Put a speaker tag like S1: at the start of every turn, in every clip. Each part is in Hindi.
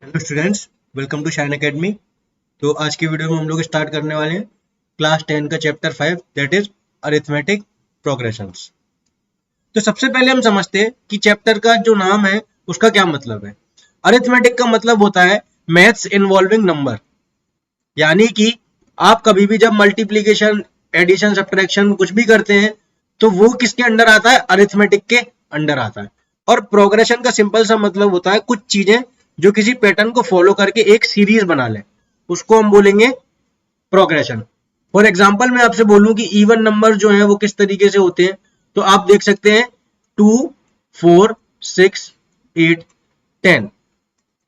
S1: Hello students, welcome to Shine academy. तो आज की वीडियो में हम लोग स्टार्ट करने वाले हैं क्लास 10 का chapter 5 that is arithmetic progressions. तो सबसे पहले हम समझते हैं कि चैप्टर का जो नाम है उसका क्या मतलब है। अरिथमेटिक का मतलब होता है मैथ्स इन्वॉल्विंग नंबर, यानी कि आप कभी भी जब मल्टीप्लीकेशन, एडिशन, सब्ट्रैक्शन कुछ भी करते हैं तो वो किसके अंडर आता है? अरिथमेटिक के अंडर आता है। और प्रोग्रेशन का सिंपल सा मतलब होता है कुछ चीजें जो किसी पैटर्न को फॉलो करके एक सीरीज बना ले, उसको हम बोलेंगे प्रोग्रेशन। फॉर एग्जाम्पल मैं आपसे बोलूं कि इवन नंबर जो है वो किस तरीके से होते हैं, तो आप देख सकते हैं 2, 4, 6, 8, 10।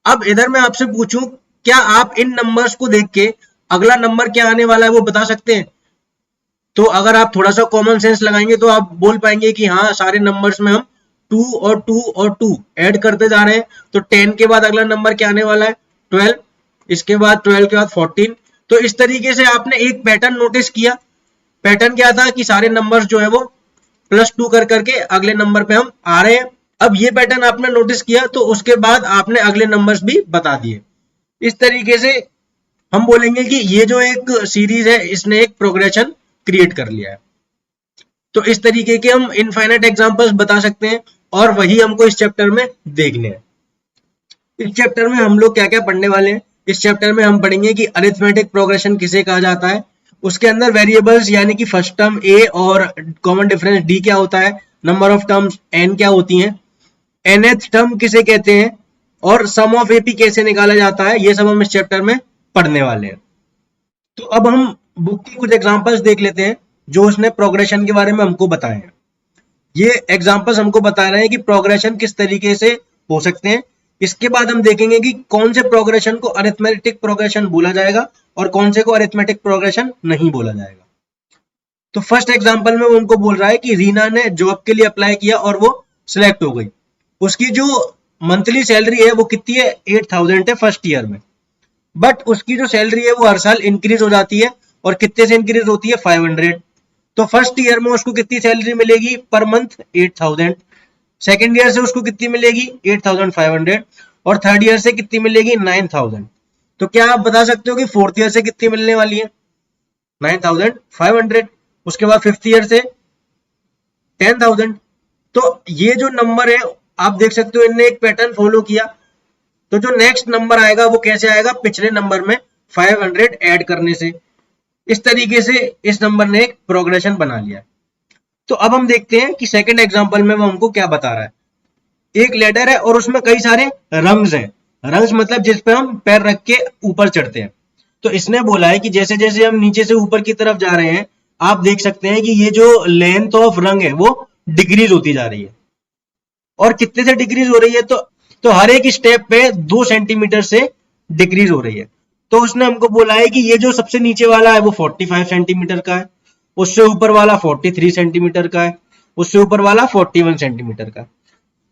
S1: अब इधर मैं आपसे पूछूं, क्या आप इन नंबर्स को देख के अगला नंबर क्या आने वाला है वो बता सकते हैं? तो अगर आप थोड़ा सा कॉमन सेंस लगाएंगे तो आप बोल पाएंगे कि हाँ, सारे नंबर्स में हम 2 और 2 और 2 ऐड करते जा रहे हैं, तो 10 के बाद अगला नंबर क्या आने वाला है? 12, इसके बाद 12 के बाद 14। तो इस तरीके से आपने एक पैटर्न नोटिस किया। पैटर्न क्या था कि सारे नंबर्स जो है वो +2 कर करके अगले नंबर पे हम आ रहे हैं। अब ये पैटर्न आपने नोटिस किया तो उसके बाद आपने अगले नंबर्स भी बता दिए। इस तरीके से हम बोलेंगे कि ये जो एक सीरीज है इसने एक प्रोग्रेशन क्रिएट कर लिया है। तो इस तरीके के हम इनफाइनाइट एग्जांपल्स बता सकते हैं और वही हमको इस चैप्टर में देखने हैं। इस चैप्टर में हम लोग क्या क्या पढ़ने वाले हैं? इस चैप्टर में हम पढ़ेंगे कि अरिथमेटिक प्रोग्रेशन किसे कहा जाता है, उसके अंदर वेरिएबल्स यानी कि फर्स्ट टर्म ए और कॉमन डिफरेंस डी क्या होता है, नंबर ऑफ टर्म्स एन क्या होती हैं, nth टर्म किसे कहते हैं और सम ऑफ एपी कैसे निकाला जाता है, ये सब हम इस चैप्टर में पढ़ने वाले हैं। तो अब हम बुक की कुछ एग्जांपल्स देख लेते हैं जो उसने प्रोग्रेशन के बारे में हमको बताए हैं। ये एग्जांपल्स हमको बता रहे हैं कि प्रोग्रेशन किस तरीके से हो सकते हैं। इसके बाद हम देखेंगे कि कौन से प्रोग्रेशन को अरिथमेटिक प्रोग्रेशन बोला जाएगा और कौन से को अरिथमेटिक प्रोग्रेशन नहीं बोला जाएगा। तो फर्स्ट एग्जांपल में वो हमको बोल रहा है कि रीना ने जॉब के लिए अप्लाई किया और वो सिलेक्ट हो गई। उसकी जो मंथली सैलरी है वो कितनी है? 8000 है फर्स्ट ईयर में। बट उसकी जो सैलरी है वो हर साल इंक्रीज हो जाती है और कितने से इंक्रीज होती है? 500। तो फर्स्ट ईयर में उसको कितनी सैलरी मिलेगी पर मंथ? 8000। सेकेंड ईयर से उसको कितनी मिलेगी? 8500। और थर्ड ईयर से कितनी मिलेगी? 9000। तो क्या आप बता सकते हो कि फोर्थ ईयर से कितनी मिलने वाली है? 9500। उसके बाद फिफ्थ ईयर से 10000। तो ये जो नंबर है आप देख सकते हो इनने एक पैटर्न फॉलो किया। तो जो नेक्स्ट नंबर आएगा वो कैसे आएगा? पिछले नंबर में 500 ऐड करने से। इस तरीके से इस नंबर ने एक प्रोग्रेशन बना लिया। तो अब हम देखते हैं कि सेकंड एग्जांपल में वो हमको क्या बता रहा है। एक लेडर है और उसमें कई सारे रंग्स हैं। रंग्स मतलब जिस पे हम पैर रख के ऊपर चढ़ते हैं। तो इसने बोला है कि जैसे जैसे हम नीचे से ऊपर की तरफ जा रहे हैं आप देख सकते हैं कि ये जो लेंथ ऑफ रंग है वो डिक्रीज होती जा रही है। और कितने से डिक्रीज हो रही है? तो हर एक स्टेप पे 2 सेंटीमीटर से डिक्रीज हो रही है। तो उसने हमको बोला है कि ये जो सबसे नीचे वाला है वो 45 सेंटीमीटर का है, उससे ऊपर वाला 43 सेंटीमीटर का है, उससे ऊपर वाला 41 सेंटीमीटर का।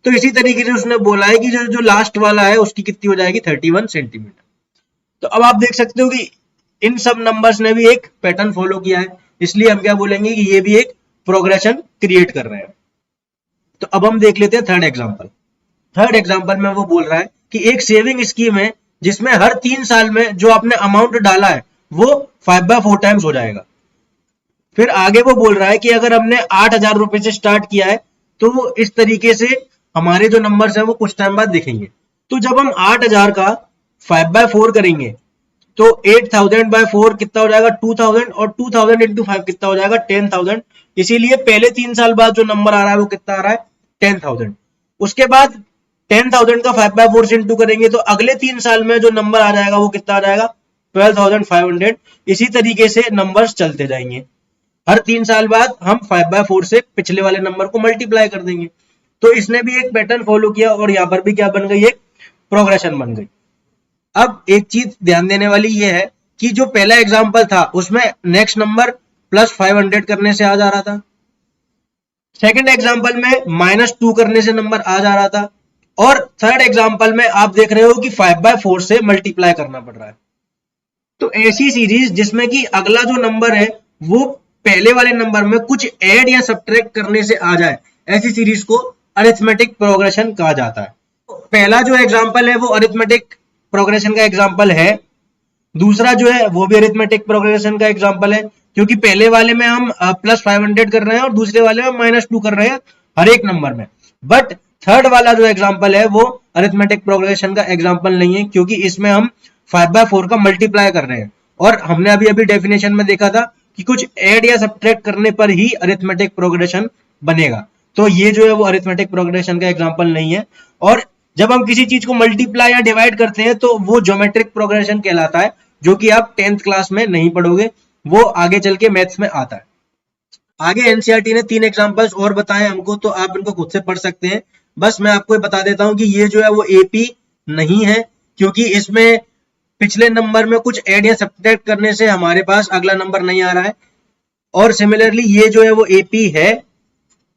S1: तो इसी तरीके से उसने बोला है कि जो लास्ट वाला है उसकी कितनी हो जाएगी? 31 सेंटीमीटर। तो अब आप देख सकते हो कि इन सब नंबर्स ने भी एक पैटर्न फॉलो किया है, इसलिए हम क्या बोलेंगे कि ये भी एक प्रोग्रेशन क्रिएट कर रहे हैं। तो अब हम देख लेते हैं थर्ड एग्जाम्पल। थर्ड एग्जाम्पल में वो बोल रहा है कि एक सेविंग स्कीम है जिसमें हर 3 साल में जो आपने अमाउंट डाला है वो 5/4 टाइम्स हो जाएगा। फिर आगे वो बोल रहा है कि अगर हमने 8000 रुपए से स्टार्ट किया है तो वो इस तरीके से हमारे जो नंबर्स हैं वो कुछ टाइम बाद दिखेंगे। तो जब हम 8000 का 5/4 करेंगे तो 8000/4 कितना हो जाएगा? 2000। और 2000 into 5 कितना हो जाएगा? 10000। इसीलिए पहले 3 साल बाद जो नंबर आ रहा है वो कितना आ रहा है? 10000। उसके बाद 10000 का 5/4 से इंटू करेंगे तो अगले 3 साल में जो नंबर आ जाएगा वो कितना आ जाएगा? 12500। इसी तरीके से नंबर्स चलते जाएंगे। हर 3 साल बाद हम 5/4 से पिछले वाले नंबर को मल्टीप्लाई कर देंगे। तो इसने भी एक पैटर्न फॉलो किया और यहाँ पर भी क्या बन गई? एक प्रोग्रेशन बन गई। अब एक चीज ध्यान देने वाली ये है कि जो पहला एग्जांपल था उसमें नेक्स्ट नंबर +500 करने से आ जा रहा था, सेकंड एग्जांपल में -2 करने से नंबर आ जा रहा था, और थर्ड एग्जांपल में आप देख रहे हो कि 5/4 से मल्टीप्लाई करना पड़ रहा है। तो ऐसी सीरीज जिसमें कि अगला जो नंबर है वो पहले वाले नंबर में कुछ ऐड या सब्ट्रैक्ट करने से आ जाए, ऐसी सीरीज को अरिथमेटिक प्रोग्रेशन कहा जाता है। पहला जो एग्जांपल है वो अरिथमेटिक प्रोग्रेशन का एग्जाम्पल है, दूसरा जो है वो भी अरिथमेटिक प्रोग्रेशन का एग्जाम्पल है, क्योंकि पहले वाले में हम +500 कर रहे हैं और दूसरे वाले में -2 कर रहे हैं हर एक नंबर में। बट थर्ड वाला जो एग्जाम्पल है वो अरिथमेटिक प्रोग्रेशन का एग्जाम्पल नहीं है, क्योंकि इसमें हम 5/4 का मल्टीप्लाई कर रहे हैं और हमने अभी अभी डेफिनेशन में देखा था कि कुछ ऐड या सब्ट्रैक्ट करने पर ही अरिथमेटिक प्रोग्रेशन बनेगा। तो ये जो है वो अरिथमेटिक प्रोग्रेशन का एग्जाम्पल नहीं है। और जब हम किसी चीज को मल्टीप्लाई या डिवाइड करते हैं तो वो ज्योमेट्रिक प्रोग्रेशन कहलाता है, जो कि आप 10th क्लास में नहीं पढ़ोगे, वो आगे चल के मैथ्स में आता है। आगे एनसीईआरटी ने 3 एग्जांपल्स और बताए हमको, तो आप इनको खुद से पढ़ सकते हैं। बस मैं आपको बता देता हूं कि ये जो है वो एपी नहीं है, क्योंकि इसमें पिछले नंबर में कुछ ऐड या सब्ट्रैक्ट करने से हमारे पास अगला नंबर नहीं आ रहा है। और सिमिलरली ये जो है वो एपी है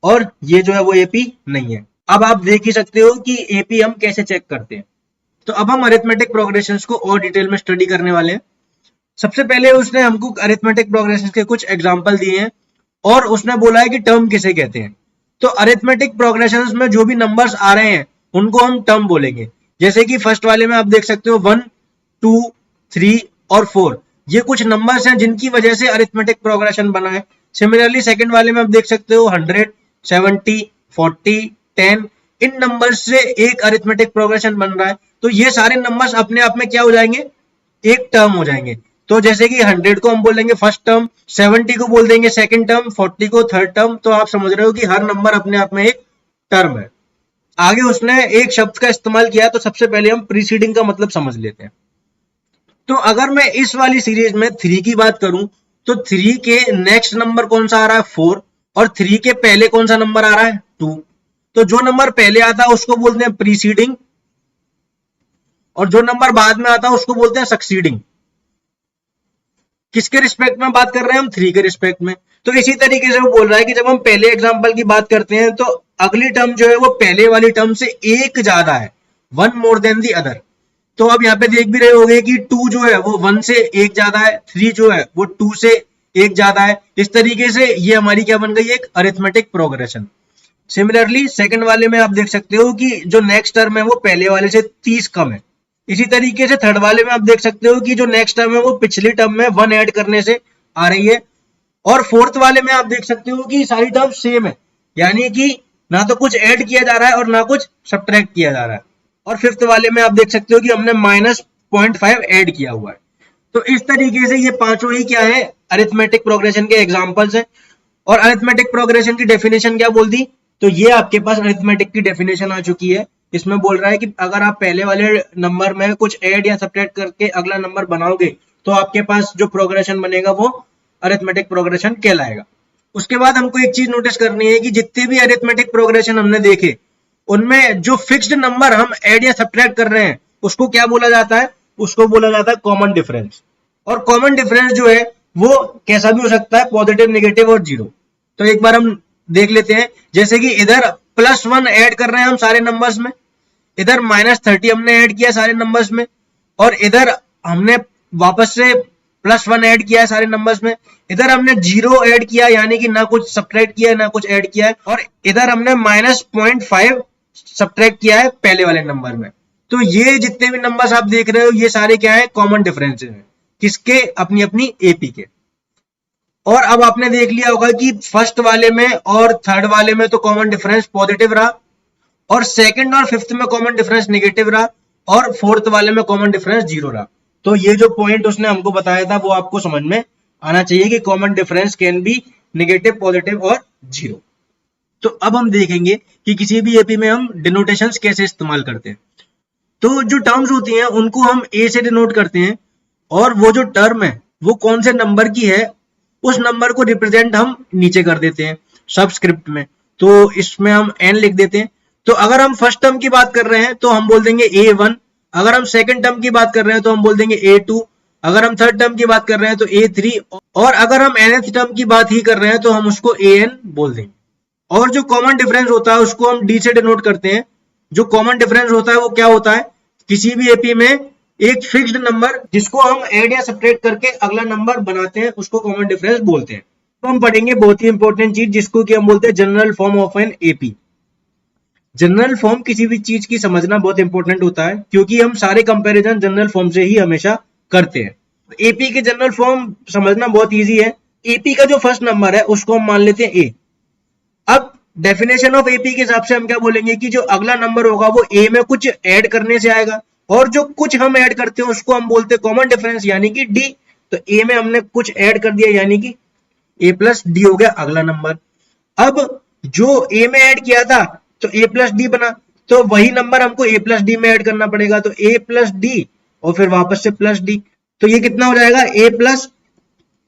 S1: और ये जो है वो एपी नहीं है। अब आप देख ही सकते हो कि एपी हम कैसे चेक करते हैं। तो अब हम अरिथमेटिक प्रोग्रेशंस को और डिटेल में स्टडी करने वाले हैं। सबसे पहले उसने हमको अरिथमेटिक प्रोग्रेशंस के कुछ एग्जांपल दिए हैं और उसने बोला है कि टर्म किसे कहते हैं। तो अरिथमेटिक प्रोग्रेशंस में जो भी नंबर्स आ रहे हैं उनको हम टर्म बोलेंगे। जैसे कि फर्स्ट वाले में आप देख सकते हो 1, 2, 3 और 4, ये कुछ नंबर्स हैं जिनकी वजह से अरिथमेटिक प्रोग्रेशन बना है। सिमिलरली सेकंड वाले में आप देख सकते हो 100, 70, 40, 10, इन नंबर्स से एक अरिथमेटिक प्रोग्रेशन बन रहा है। तो ये सारे नंबर्स अपने आप में क्या हो जाएंगे, एक टर्म हो जाएंगे। तो जैसे कि 100 को हम बोल देंगे फर्स्ट टर्म, 70 को बोल देंगे सेकंड टर्म, 40 को थर्ड टर्म। तो आप समझ रहे हो कि हर नंबर अपने आप में एक टर्म है। आगे उसने एक शब्द का इस्तेमाल किया, तो सबसे पहले हम प्रीसीडिंग का मतलब समझ लेते हैं। तो अगर मैं इस वाली सीरीज में 3 की बात करूं तो 3 के नेक्स्ट नंबर कौन सा आ रहा है 4, और 3 के पहले कौन सा नंबर आ रहा है 2। तो जो नंबर पहले आता है उसको बोलते हैं प्रीसीडिंग, और जो नंबर बाद में आता है उसको बोलते हैं सक्सीडिंग। किसके रिस्पेक्ट में बात कर रहे हैं हम, 3 के रिस्पेक्ट में। तो इसी तरीके से वो बोल रहा है कि जब हम पहले एग्जांपल की बात करते हैं तो अगली टर्म जो है वो पहले वाली टर्म से एक ज्यादा है, 1 मोर देन दी अदर। तो अब यहाँ पे देख भी रहे होंगे कि 2 जो है वो 1 से एक ज्यादा है, 3 जो है वो 2 से एक ज्यादा है। इस तरीके से ये हमारी क्या बन गई, एक अरिथमेटिक प्रोग्रेशन। सिमिलरली सेकंड वाले में आप देख सकते हो कि जो नेक्स्ट टर्म है वो पहले वाले से 30 कम है। इसी तरीके से थर्ड वाले में आप देख सकते हो कि जो नेक्स्ट टर्म है वो पिछली टर्म में 1 ऐड करने से आ रही है। और फोर्थ वाले में आप देख सकते हो कि सारी टर्म सेम है, यानी कि ना तो कुछ ऐड किया जा रहा है और ना कुछ सब्ट्रैक्ट किया जा रहा है। और फिफ्थ वाले में आप देख सकते हो कि हमने -0.5 ऐड किया हुआ है। तो इस तरीके से ये पांचों ही क्या है, अरिथमेटिक प्रोग्रेशन के एग्जांपल्स हैं। और अरिथमेटिक प्रोग्रेशन की डेफिनेशन क्या बोल दी, तो ये आपके पास अरिथमेटिक की डेफिनेशन आ चुकी है। इसमें बोल रहा है कि अगर आप पहले वाले नंबर में कुछ ऐड या सब्ट्रैक्ट करके अगला नंबर बनाओगे तो आपके पास जो प्रोग्रेशन बनेगा वो अरिथमेटिक प्रोग्रेशन कहलाएगा। उसके बाद हमको एक चीज नोटिस करनी है कि जितने भी अरिथमेटिक प्रोग्रेशन हमने देखे उनमें जो फिक्स्ड नंबर हम ऐड या सब्ट्रैक्ट कर रहे हैं उसको क्या बोला जाता है, उसको बोला जाता है कॉमन डिफरेंस। और कॉमन डिफरेंस जो है वो कैसा भी हो सकता है, पॉजिटिव, नेगेटिव और जीरो। तो एक बार हम देख लेते हैं। जैसे कि इधर +1 ऐड कर रहे हैं हम सारे नंबर्स में, इधर -30 हमने ऐड किया सारे नंबर्स में, और इधर हमने वापस से +1 ऐड किया है सारे नंबर्स में। इधर हमने 0 ऐड किया, यानी कि ना कुछ सब्ट्रैक्ट किया है ना कुछ ऐड किया है। और इधर हमने -0.5 सब्ट्रैक्ट किया है पहले वाले नंबर में। तो ये जितने भी नंबर्स आप देख रहे हो ये सारे क्या है, कॉमन डिफरेंसेस हैं। किसके, अपनी अपनी एपी के। और अब आपने देख लिया होगा कि फर्स्ट वाले में और थर्ड वाले में तो कॉमन डिफरेंस पॉजिटिव रहा, और सेकंड और फिफ्थ में कॉमन डिफरेंस नेगेटिव रहा, और फोर्थ वाले में कॉमन डिफरेंस 0 रहा। तो ये जो पॉइंट उसने हमको बताया था वो आपको समझ में आना चाहिए कि common difference can be negative, positive और 0। तो अब हम देखेंगे कि किसी भी एपी में हम डिनोटेशंस कैसे इस्तेमाल करते हैं। तो जो टर्म्स होती हैं उनको हम ए से डिनोट करते हैं, और वो जो टर्म है वो कौन से नंबर की है उस नंबर को रिप्रेजेंट हम नीचे कर देते हैं सबस्क्रिप्ट में। तो इसमें हम n लिख देते हैं। तो अगर हम फर्स्ट टर्म की बात कर रहे हैं तो हम बोल देंगे A1, अगर हम सेकंड टर्म की बात कर रहे हैं तो हम बोल देंगे A2, अगर हम थर्ड टर्म की बात कर रहे हैं तो A3, और अगर हम nth टर्म की बात ही कर रहे हैं तो हम उसको AN बोल देंगे। और जो कॉमन डिफरेंस होता है उसको हम D से डिनोट करते हैं। जो कॉमन डिफरेंस होता है वो क्या होता है, किसी भी एपी में एक फिक्स्ड नंबर जिसको हम ऐड या सब्ट्रैक्ट करके अगला नंबर बनाते हैं उसको कॉमन डिफरेंस बोलते हैं। तो हम पढ़ेंगे बहुत ही इंपॉर्टेंट चीज जिसको कि हम बोलते हैं general form of an AP. General form किसी भी चीज की समझना बहुत इंपॉर्टेंट होता है, क्योंकि हम सारे कंपैरिजन जनरल फॉर्म से ही हमेशा करते हैं। एपी के जनरल फॉर्म समझना बहुत इजी है। एपी का जो फर्स्ट नंबर है उसको हम मान लेते हैं ए। अब डेफिनेशन ऑफ एपी के हिसाब से हम क्या बोलेंगे कि जो अगला नंबर होगा वो ए में कुछ ऐड करने से आएगा, और जो कुछ हम ऐड करते हैं उसको हम बोलते हैं कॉमन डिफरेंस यानी कि डी। तो ए में हमने कुछ ऐड कर दिया यानी कि ए प्लस डी हो गया अगला नंबर। अब जो ए में ऐड किया था तो ए प्लस डी बना, तो वही नंबर हमको ए प्लस डी में ऐड करना पड़ेगा, तो ए प्लस डी और फिर वापस से प्लस डी, तो ये कितना हो जाएगा ए प्लस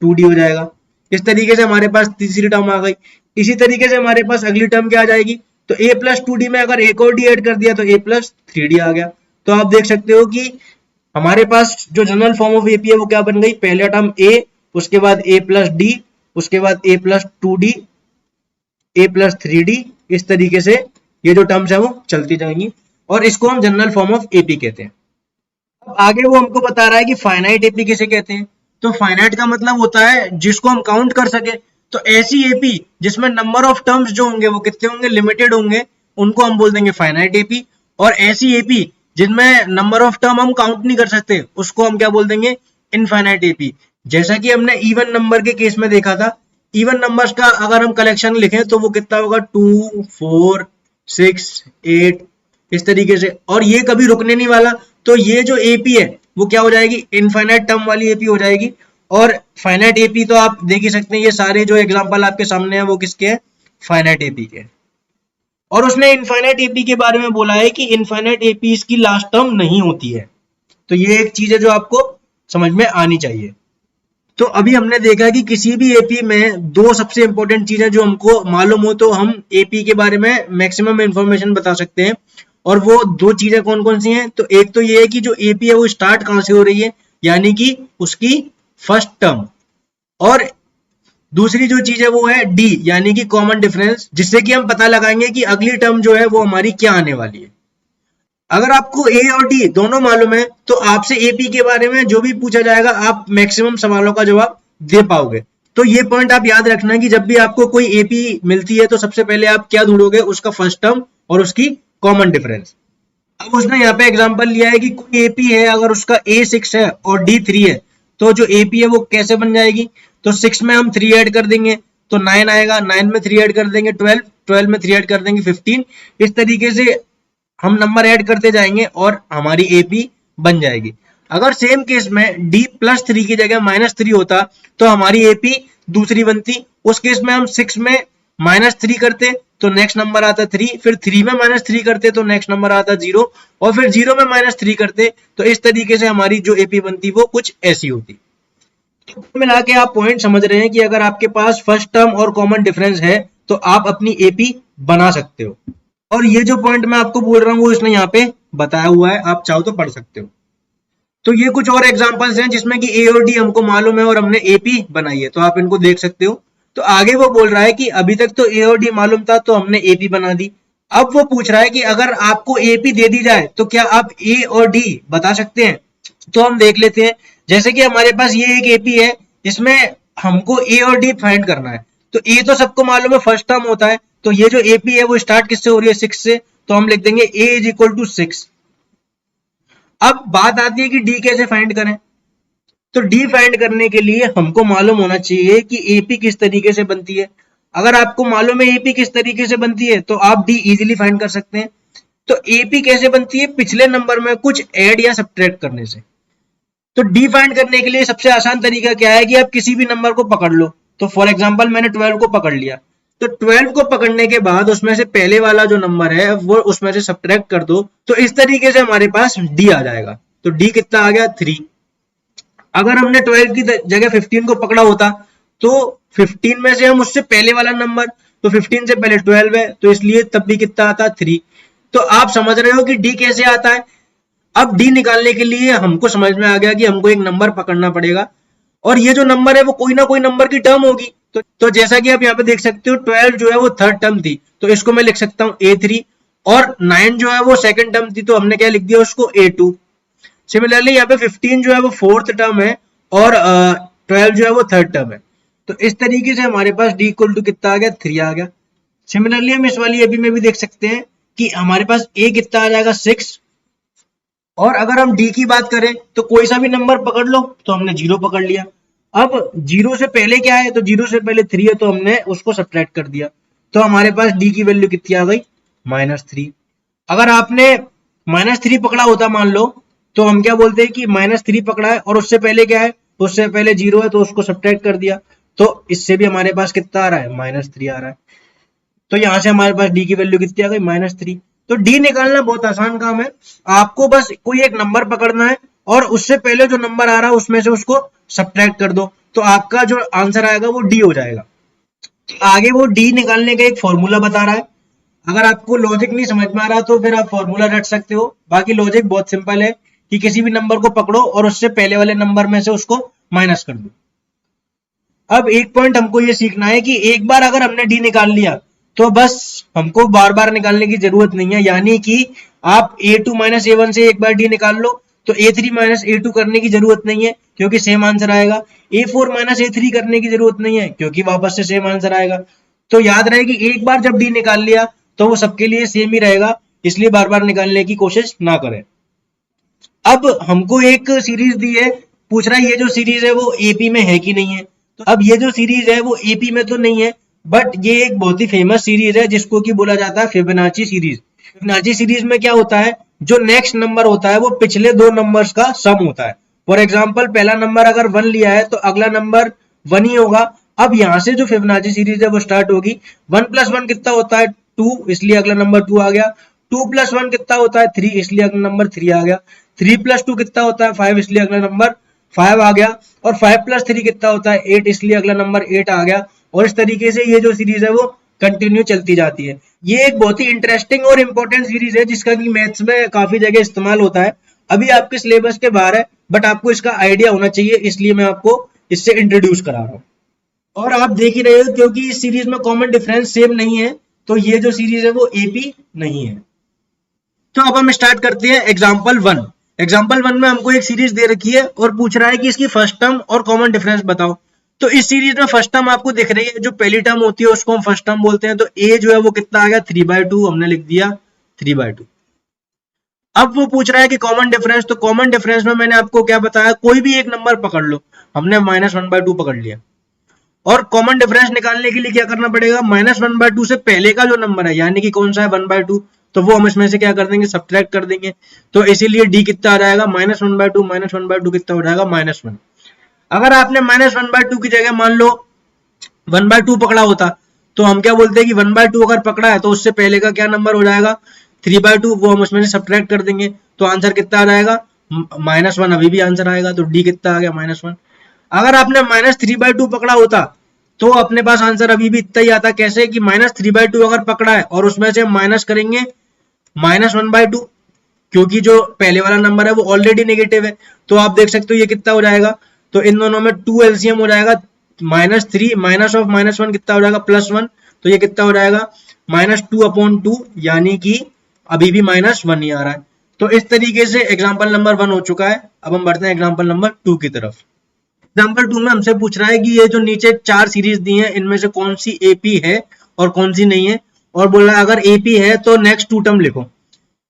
S1: 2d हो जाएगा। इस तरीके से हमारे पास तीसरी टर्म आ गई। इसी तरीके से हमारे पास अगली टर्म क्या आ जाएगी, तो a प्लस 2d में अगर एक और d ऐड कर दिया तो a प्लस 3d आ गया। तो आप देख सकते हो कि हमारे पास जो जनरल फॉर्म ऑफ एपी है वो क्या बन गई, पहला टर्म a, उसके बाद a प्लस डी, उसके बाद a plus 2d, a plus 3d, इस तरीके से ये जो टर्म्स है वो चलती जाएंगी, और इसको हम जनरल फॉर्म ऑफ एपी कहते हैं। अब आगे वो हमको बता रहा है कि फाइनाइट एपी किसे कहते हैं। तो फाइनाइट का मतलब होता है जिसको हम काउंट कर सके। तो ऐसी एपी जिसमें नंबर ऑफ टर्म्स जो होंगे वो कितने होंगे, लिमिटेड होंगे, उनको हम बोल देंगे फाइनाइट एपी। और ऐसी एपी जिनमें नंबर ऑफ टर्म हम काउंट नहीं कर सकते उसको हम क्या बोल देंगे, इनफाइनाइट एपी। जैसा कि हमने इवन नंबर के केस में देखा था, इवन नंबर्स का अगर हम कलेक्शन लिखें तो वो कितना होगा 2, 4, 6, 8, इस तरीके से, और ये कभी रुकने नहीं वाला। तो ये जो एपी है वो क्या हो जाएगी, इनफाइनाइट टर्म वाली एपी हो जाएगी। और फाइनाइट एपी तो आप देख ही सकते हैं, ये सारे जो एग्जांपल आपके सामने हैं वो किसके हैं, फाइनाइट एपी के। और उसने इनफाइनाइट एपी के बारे में बोला है कि इनफाइनाइट एपी की लास्ट टर्म नहीं होती है। तो ये एक चीज है जो आपको समझ में आनी चाहिए। तो अभी हमने देखा कि किसी भी एपी में दो सबसे इंपॉर्टेंट चीजें जो हमको मालूम हो तो हम एपी के बारे में मैक्सिमम इंफॉर्मेशन बता सकते हैं। और वो दो चीजें कौन कौन सी हैं, तो एक तो ये है कि जो एपी है वो स्टार्ट कहां से हो रही है, यानी कि उसकी फर्स्ट टर्म, और दूसरी जो चीज है वो है डी यानी कि कॉमन डिफरेंस, जिससे कि हम पता लगाएंगे कि अगली टर्म जो है वो हमारी क्या आने वाली है। अगर आपको ए और डी दोनों मालूम है तो आपसे एपी के बारे में जो भी पूछा जाएगा आप मैक्सिमम सवालों का जवाब दे पाओगे। तो ये पॉइंट आप याद रखना कि जब भी आपको कोई एपी मिलती है तो सबसे पहले आप क्या ढूंढोगे, उसका फर्स्ट टर्म और उसकी कॉमन डिफरेंस। अब उसने यहाँ पे एग्जांपल लिया है कि कोई एपी है, अगर उसका ए 6 है और डी 3 है तो जो एपी है वो कैसे बन जाएगी, तो 6 में हम 3 ऐड कर देंगे तो 9 आएगा, 9 में 3 ऐड कर देंगे 12, 12 में 3 ऐड कर देंगे 15, इस तरीके से हम नंबर ऐड करते जाएंगे और हमारी एपी बन जाएगी। अगर सेम केस में d प्लस 3 की जगह -3 होता तो हमारी एपी दूसरी बनती। उस केस में हम 6 में -3 करते तो नेक्स्ट नंबर आता 3, फिर 3 में -3 करते तो नेक्स्ट नंबर आता 0, और फिर 0 में -3 करते, तो इस तरीके से हमारी जो एपी बनती वो कुछ ऐसी होती। तो मिला के आप पॉइंट समझ रहे हैं कि अगर आपके पास फर्स्ट टर्म और कॉमन डिफरेंस है तो आप अपनी एपी बना सकते हो। और ये जो पॉइंट मैं आपको बोल रहा हूँ वो इसने यहाँ पे बताया हुआ है, आप चाहो तो पढ़ सकते हो। तो ये कुछ और एग्जांपल्स हैं जिसमें कि ए और डी हमको मालूम है और हमने एपी बनाई है, तो आप इनको देख सकते हो। तो आगे वो बोल रहा है कि अभी तक तो ए और डी मालूम था तो हमने एपी बना दी। अब वो पूछ रहा है कि अगर आपको एपी दे दी जाए तो क्या आप ए और डी बता सकते हैं। तो हम देख लेते हैं, जैसे कि हमारे पास ये एक एपी है, इसमें हमको ए और डी फाइंड करना है। तो ए तो सबको मालूम है फर्स्ट टर्म होता है, तो ये जो एपी है वो स्टार्ट किससे हो रही है, 6 से, तो हम लिख देंगे a इज इक्वल टू 6। अब बात आती है कि डी कैसे फाइंड करें। तो डी फाइंड करने के लिए हमको मालूम होना चाहिए कि एपी किस तरीके से बनती है। अगर आपको मालूम है एपी किस तरीके से बनती है तो आप डी इजीली फाइंड कर सकते हैं। तो एपी कैसे बनती है, पिछले नंबर में कुछ ऐड या सब्ट्रैक्ट करने से। तो डी फाइंड करने के लिए सबसे आसान तरीका क्या है कि आप किसी भी नंबर को पकड़ लो। तो फॉर एग्जांपल मैंने 12 को पकड़ लिया, तो 12 को पकड़ने के बाद उसमें से पहले वाला जो नंबर है वो उसमें से सब्ट्रैक्ट कर दो, तो इस तरीके से हमारे पास डी आ जाएगा। तो डी कितना आ गया, 3। अगर हमने 12 की जगह 15 को पकड़ा होता तो 15 में से हम उससे पहले वाला नंबर, तो 15 से पहले 12 है तो इसलिए तब भी कितना आता, 3। तो आप समझ रहे हो कि डी कैसे आता है। अब डी निकालने के लिए हमको समझ में आ गया कि हमको एक नंबर पकड़ना पड़ेगा, और ये जो नंबर है वो कोई ना कोई नंबर की टर्म होगी। तो जैसा कि आप यहाँ पे देख सकते हो 12 जो है वो थर्ड टर्म थी, तो इसको मैं लिख सकता हूँ A3, और 9 जो है वो सेकंड टर्म थी, तो हमने क्या लिख दिया उसको A2। सिमिलरली यहाँ पे 15 जो है वो फोर्थ टर्म है, और 12 जो है वो थर्ड टर्म है। तो इस तरीके से हमारे पास D इक्वल टू कितना आ गया, 3 आ गया। सिमिलरली हम इस वाली एपी में भी देख सकते हैं कि हमारे पास a कितना आ जाएगा 6, और अगर हम d की बात करें तो कोई सा भी नंबर पकड़ लो, तो हमने 0 पकड़ लिया। अब 0 से पहले क्या है, तो 0 से पहले 3 है, तो हमने उसको सब्ट्रैक्ट कर दिया, तो हमारे पास d की वैल्यू कितनी आ गई -3। अगर आपने -3 पकड़ा होता मान लो, तो हम क्या बोलते हैं कि -3 पकड़ा है और उससे पहले क्या है, उससे पहले 0 है, तो उसको सब्ट्रैक्ट कर दिया, तो इससे भी हमारे पास कितना आ रहा है -3 आ रहा है। तो यहां से हमारे पास d की वैल्यू कितनी आ गई -3। तो d निकालना बहुत आसान काम है, आपको बस कोई एक नंबर पकड़ना है और उससे पहले जो नंबर आ रहा है उसमें से उसको सब्ट्रैक्ट कर दो, तो आपका जो आंसर आएगा वो d हो जाएगा। आगे वो d निकालने का एक फॉर्मूला बता रहा है, अगर आपको लॉजिक नहीं समझ में आ रहा तो फिर आप फॉर्मूला रट सकते हो, बाकी लॉजिक बहुत सिंपल है कि किसी भी नंबर को पकड़ो और उससे पहले वाले नंबर में से उसको माइनस कर दो। अब एक पॉइंट हमको ये सीखना है कि एक बार अगर हमने डी निकाल लिया तो बस हमको बार बार निकालने की जरूरत नहीं है, यानी कि आप a2 माइनस a1 से एक बार डी निकाल लो तो a3 माइनस a2 करने की जरूरत नहीं है क्योंकि सेम आंसर आएगा, a4 माइनस a3 करने की जरूरत नहीं है क्योंकि वापस से सेम आंसर आएगा। तो याद रहे कि एक बार जब डी निकाल लिया तो वो सबके लिए सेम ही रहेगा, इसलिए बार बार निकालने की कोशिश ना करें। अब हमको एक सीरीज दी है, पूछ रहा है ये जो सीरीज है वो एपी में है कि नहीं है। तो अब ये जो सीरीज है वो एपी में तो नहीं है, बट ये एक बहुत ही फेमस सीरीज है जिसको कि बोला जाता है फिबोनाची सीरीज। फिबोनाची सीरीज में क्या होता है, जो नेक्स्ट नंबर होता है वो पिछले दो नंबर्स का सम होता है। फॉर एग्जाम्पल पहला नंबर अगर 1 लिया है तो अगला नंबर 1 ही होगा। अब यहाँ से जो फिबोनाची सीरीज है वो स्टार्ट होगी, 1 + 1 कितना होता है 2, इसलिए अगला नंबर 2 आ गया। 2 + 1 कितना होता है 3, इसलिए अगला नंबर 3 आ गया। 3 + 2 कितना होता है 5, इसलिए अगला नंबर 5 आ गया। और 5 + 3 कितना होता है 8, इसलिए अगला नंबर 8 आ गया। और इस तरीके से ये जो सीरीज है वो कंटिन्यू चलती जाती है। ये एक बहुत ही इंटरेस्टिंग और इंपॉर्टेंट सीरीज है जिसका कि मैथ्स में काफी जगह इस्तेमाल होता है। अभी आपके सिलेबस के बाहर है, बट आपको इसका आइडिया होना चाहिए, इसलिए मैं आपको इससे इंट्रोड्यूस करा रहा हूँ। और आप देख ही रहे हो क्योंकि इस सीरीज में कॉमन डिफरेंस सेम नहीं है, तो ये जो सीरीज है वो एपी नहीं है। तो अब हम स्टार्ट करते हैं एग्जाम्पल 1। एग्जाम्पल 1 में हमको एक सीरीज दे रखी है और पूछ रहा है कि इसकी फर्स्ट टर्म और कॉमन डिफरेंस बताओ। तो इस सीरीज में फर्स्ट टर्म आपको दिख रही है, जो पहली टर्म होती है उसको हम फर्स्ट टर्म बोलते हैं। तो ए जो है वो कितना आ गया 3/2, हमने लिख दिया 3/2। अब वो पूछ रहा है कि कॉमन डिफरेंस, तो कॉमन डिफरेंस में मैंने आपको क्या बताया, कोई भी एक नंबर पकड़ लो, हमने -1/2 पकड़ लिया। और कॉमन डिफरेंस निकालने के लिए क्या करना पड़ेगा, -1/2 से पहले का जो नंबर है यानी कि कौन सा है 1/2, तो वो हम इसमें से क्या कर देंगे सब्ट्रैक्ट कर देंगे। तो इसीलिए डी कितना आ जाएगा -1/2, -1/2 कितना हो जाएगा -1। अगर आपने -1/2 की जगह मान लो 1/2 पकड़ा होता तो हम क्या बोलते हैं कि 1/2 अगर पकड़ा है तो उससे पहले का क्या नंबर हो जाएगा 3/2, वो हम उसमें से सब्ट्रैक्ट कर देंगे, तो आंसर कितना आ जाएगा -1। अभी भी आंसर आएगा, तो डी कितना आ गया -1। अगर आपने -3/2 पकड़ा होता तो अपने पास आंसर अभी भी इतना ही आता। कैसे कि -3/2 अगर पकड़ा है और उसमें से माइनस करेंगे -1/2, क्योंकि जो पहले वाला नंबर है वो ऑलरेडी नेगेटिव है, तो आप देख सकते हो ये कितना हो जाएगा। तो इन दोनों में 2 एलसीएम हो जाएगा, -3 माइनस ऑफ -1 कितना हो जाएगा +1, तो ये कितना हो जाएगा -2/2, यानी कि अभी भी -1 ही आ रहा है। तो इस तरीके से एग्जाम्पल नंबर 1 हो चुका है। अब हम बढ़ते हैं एग्जाम्पल नंबर 2 की तरफ। एग्जाम्पल 2 में हमसे पूछ रहा है कि ये जो नीचे 4 सीरीज दी हैं इनमें से कौन सी एपी है और कौन सी नहीं है, और बोल रहा है अगर एपी है तो नेक्स्ट 2 टर्म लिखो।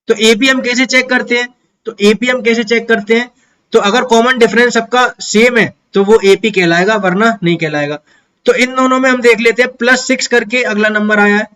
S1: तो एपी हम कैसे चेक करते हैं, तो एपी हम कैसे चेक करते हैं, तो अगर कॉमन डिफरेंस सबका सेम है तो वो एपी कहलाएगा, वरना नहीं कहलाएगा। तो इन दोनों में हम देख लेते हैं +6 करके अगला नंबर आया है,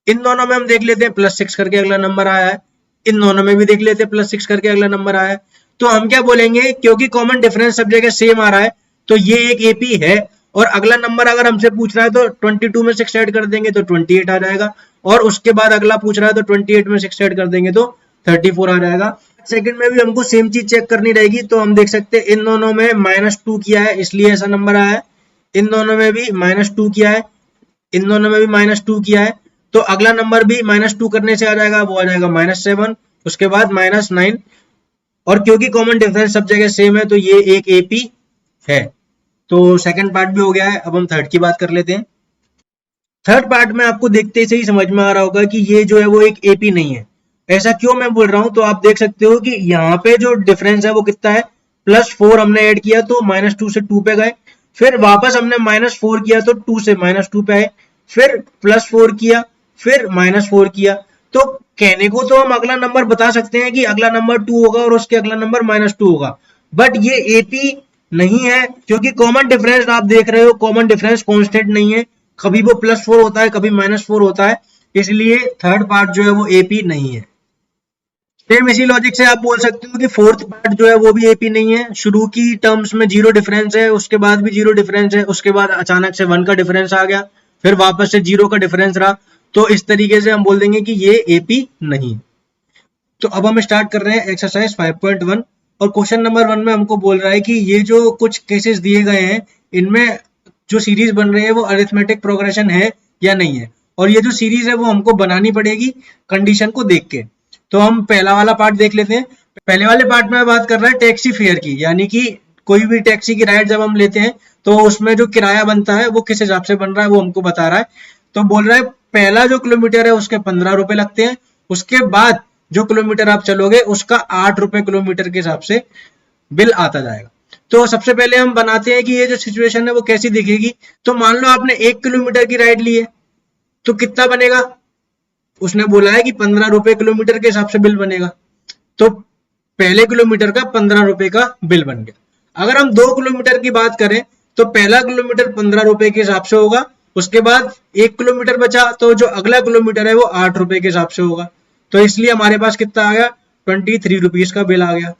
S1: इन दोनों में हम देख लेते हैं +6 करके अगला नंबर आया है, इन दोनों में भी देख लेते हैं +6 करके अगला नंबर आया है। तो हम क्या बोलेंगे, क्योंकि कॉमन डिफरेंस सब जगह सेम आ रहा है तो ये एक एपी है। और अगला नंबर अगर हमसे पूछ रहा है तो 22 में 6 ऐड कर देंगे तो 28 आ जाएगा, और उसके बाद अगला पूछ रहा है तो 28 में 6 ऐड कर देंगे तो 34 आ जाएगा। सेकंड में भी हमको सेम चीज चेक करनी रहेगी, तो हम देख सकते हैं इन दोनों में -2 किया है इसलिए ऐसा नंबर आया है, इन दोनों में भी -2 किया है, इन दोनों में भी -2 किया है, तो अगला नंबर भी -2 करने से आ जाएगा, वो आ जाएगा -7, उसके बाद -9। और क्योंकि कॉमन डिफरेंस सब जगह सेम है तो ये एक एपी है। तो सेकंड पार्ट भी हो गया है। अब हम थर्ड की बात कर लेते हैं। थर्ड पार्ट में आपको देखते से ही समझ में आ रहा होगा कि ये जो है वो एक एपी नहीं है। ऐसा क्यों मैं बोल रहा हूं, तो आप देख सकते हो कि यहाँ पे जो डिफरेंस है वो कितना है +4 हमने ऐड किया तो -2 से 2 पे गए, फिर वापस हमने -4 किया तो 2 से -2 पे आए, फिर +4 किया, फिर -4 किया। तो कहने को तो हम अगला नंबर बता सकते हैं कि अगला नंबर 2 होगा और उसके अगला नंबर -2 होगा, बट ये एपी नहीं है, क्योंकि कॉमन डिफरेंस आप देख रहे हो, कॉमन डिफरेंस कांस्टेंट नहीं है, कभी वो +4 होता है, कभी -4 होता है, इसलिए थर्ड पार्ट जो है वो एपी नहीं है। सेम इसी लॉजिक से आप बोल सकते हो कि फोर्थ पार्ट जो है वो भी एपी नहीं है। शुरू की टर्म्स में 0 डिफरेंस है, उसके बाद भी 0 डिफरेंस है, उसके बाद अचानक से 1 का डिफरेंस आ गया, फिर वापस से 0 का डिफरेंस रहा, तो इस तरीके से हम बोल देंगे कि ये एपी नहीं। तो अब हम स्टार्ट कर रहे हैं एक्सरसाइज 5.1 और क्वेश्चन नंबर 1 में हमको बोल रहा है कि ये जो कुछ केसेस दिए गए हैं इनमें जो सीरीज बन रही है वो अरिथमेटिक प्रोग्रेशन है या नहीं है, और ये जो सीरीज है वो हमको बनानी पड़ेगी कंडीशन को देख के। तो हम पहला वाला पार्ट देख लेते हैं। पहले वाले पार्ट में बात कर रहा है टैक्सी फेयर की, यानी कि कोई भी टैक्सी की राइड जब हम लेते हैं तो उसमें जो किराया बनता है वो किस हिसाब से बन रहा है वो हमको बता रहा है। तो बोल रहा है पहला जो किलोमीटर है उसके 15 रुपए लगते हैं, उसके बाद जो किलोमीटर आप चलोगे उसका 8 रुपए किलोमीटर के हिसाब से बिल आता जाएगा। तो सबसे पहले हम बनाते हैं कि ये जो सिचुएशन है वो कैसी दिखेगी। तो मान लो आपने 1 किलोमीटर की राइड ली है, तो कितना बनेगा, उसने बोला है कि 15 रुपए किलोमीटर के हिसाब से बिल बनेगा, तो पहले किलोमीटर का 15 रुपए का बिल बन गया। अगर हम 2 किलोमीटर की बात करें तो पहला किलोमीटर 15 रुपए के हिसाब से होगा, उसके बाद 1 किलोमीटर बचा तो जो अगला किलोमीटर है वो 8 रुपए के हिसाब से होगा, तो इसलिए हमारे पास कितना आ गया, 23 रुपीज का बिल आ गया।